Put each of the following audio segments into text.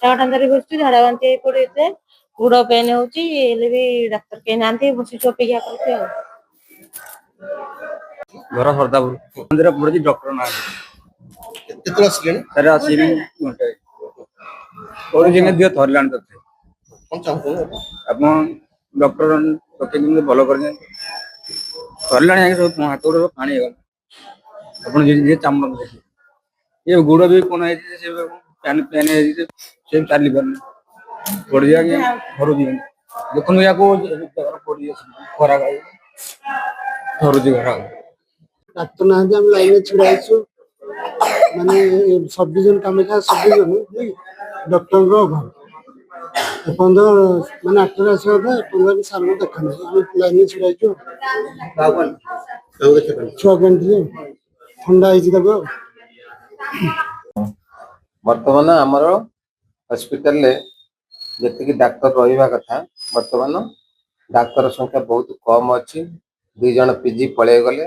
ଝାଡ଼ା ଧରି ବସିଛୁ, ଝାଡ଼ା ବାନ୍ତି ହେଇ ପଡିతే ଗୋଡ଼ ପେନ୍ ହଉଛି, ହେଲେ ବି ଡାକ୍ତର କେହି ନାହାନ୍ତି, ବସିଛୁ ଅପେକ୍ଷା କରୁଛୁ ଆଉ। ଘର ସର୍ଦାପୁର ମନ୍ଦିର ପଡୁଛି, ଡକ୍ଟର ନାହାନ୍ତି। କେତେବେଳେ ଆସିଲେଣି? ସାର୍ ଆସିବି ଘଣ୍ଟାଏ ପଡୁଛି, ଦିଅ ଥରିଲାଣି ତତେ। କଣ ଚାହୁଁଛନ୍ତି ଆପଣ ଡକ୍ଟର ପକେଇ କେମିତି ଭଲ କରିଦିଅନ୍ତି। ଥରିଲାଣି ଆଜ୍ଞା, ସବୁ ହାତ ଗୋଡ଼ ପାଣି ହେଇଗଲା। ଆପଣ ଯିଏ ଚାମଡ଼ା ଦେଖିବେ, ଏ ଗୋଡ଼ ବି କଣ ହେଇଛି, ସେ ପ୍ୟାନ୍ ହେଇଛି, ସେ ଚାଲି ପାରୁନି, ପଡିଛି ଆଜ୍ଞା, ଥରୁଛି। ଦେଖନ୍ତୁ ୟାକୁ ପଡି ଖରା ଥରୁଛି ଘର। ଡାକ୍ତର ନାହାନ୍ତି, ଆମେ ଲାଇନରେ ଛିଡା ହେଇଛୁ। ମାନେ sub division Kamakhya sub division ଡକ୍ଟରଙ୍କ ଅଭାବ। ଏପର୍ଯ୍ୟନ୍ତ ମାନେ 8ଟାରେ ଆସିବା କଥା, ଏପର୍ଯ୍ୟନ୍ତ ବି ସାରଙ୍କୁ ଦେଖା ନାହିଁ। ଆମେ ଲାଇନରେ ଛିଡା ହେଇଛୁ। ଛୁଆକୁ ଆଣିଥିଲି, ଥଣ୍ଡା ହେଇଛି ତାକୁ ଆଉ। ବର୍ତ୍ତମାନ ଆମର ହସ୍ପିଟାଲରେ ଯେତିକି ଡାକ୍ତର ରହିବା କଥା, ବର୍ତ୍ତମାନ ଡାକ୍ତର ସଂଖ୍ୟା ବହୁତ କମ୍ ଅଛି। 2 ଜଣ ପିଜି ପଳେଇ ଗଲେ,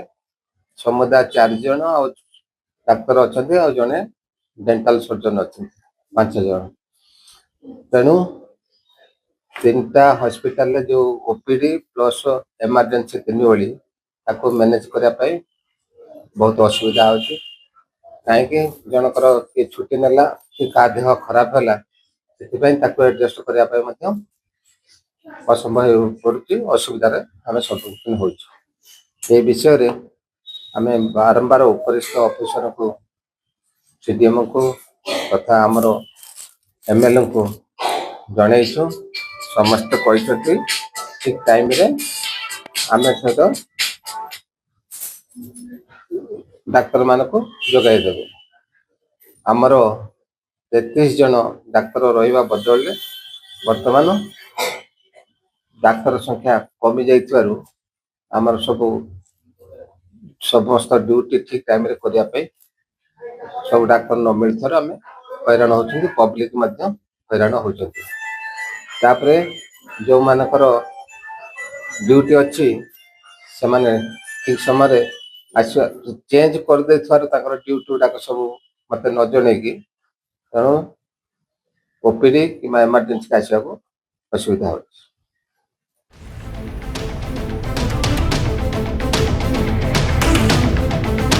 ସମୁଦାୟ 4 ଜଣ ଆଉ ଡାକ୍ତର ଅଛନ୍ତି, ଆଉ ଜଣେ ଡେଣ୍ଟାଲ ସର୍ଜନ ଅଛନ୍ତି, 5 ଜଣ। ତେଣୁ 3ଟା ହସ୍ପିଟାଲରେ ଯେଉଁ ଓପିଡି ପ୍ଲସ୍ ଏମର୍ଜେନ୍ସି 3 ଓଳି ତାକୁ ମ୍ୟାନେଜ କରିବା ପାଇଁ ବହୁତ ଅସୁବିଧା ହେଉଛି। କାହିଁକି ଜଣଙ୍କର କିଏ ଛୁଟି ନେଲା, କି କାହା ଦେହ ଖରାପ ହେଲା, ସେଥିପାଇଁ ତାକୁ ଆଡଜଷ୍ଟ କରିବା ପାଇଁ ମଧ୍ୟ ଅସମ୍ଭବ ପଡୁଛି, ଅସୁବିଧାରେ ଆମେ ସମ୍ମୁଖୀନ ହେଉଛୁ। ଏ ବିଷୟରେ ଆମେ ବାରମ୍ବାର ଉପରିସ୍ଥ ଅଫିସରଙ୍କୁ, ସିଡିଏମ୍ଓଙ୍କୁ ତଥା ଆମର ଏମଏଲ୍ଏଙ୍କୁ ଜଣେଇଛୁ। ସମସ୍ତେ କହିଛନ୍ତି ଠିକ ଟାଇମରେ ଆମେ ସହିତ ଡାକ୍ତରମାନଙ୍କୁ ଯୋଗାଇ ଦେବୁ। ଆମର 33 ଜଣ ଡାକ୍ତର ରହିବା ବଦଳରେ ବର୍ତ୍ତମାନ ଡାକ୍ତର ସଂଖ୍ୟା କମି ଯାଇଥିବାରୁ ଆମର ସମସ୍ତ ଡ୍ୟୁଟି ଠିକ ଟାଇମରେ କରିବା ପାଇଁ ସବୁ ଡାକ୍ତର ନ ମିଳିଥିବାରୁ ଆମେ ହଇରାଣ ହେଉଛନ୍ତି, ପବ୍ଲିକ ମଧ୍ୟ ହଇରାଣ ହେଉଛନ୍ତି। ତାପରେ ଯେଉଁମାନଙ୍କର ଡ୍ୟୁଟି ଅଛି ସେମାନେ ଠିକ ସମୟରେ ଆସିବା ଚେଞ୍ଜ କରିଦେଇଥିବାରୁ ତାଙ୍କର ଡ୍ୟୁଟି ଗୁଡ଼ାକ ସବୁ ମୋତେ ନ ଜଣେଇକି, ତେଣୁ ଓପିଡି କିମ୍ବା ଏମର୍ଜେନ୍ସି ଆସିବାକୁ ଅସୁବିଧା ହେଉଛି।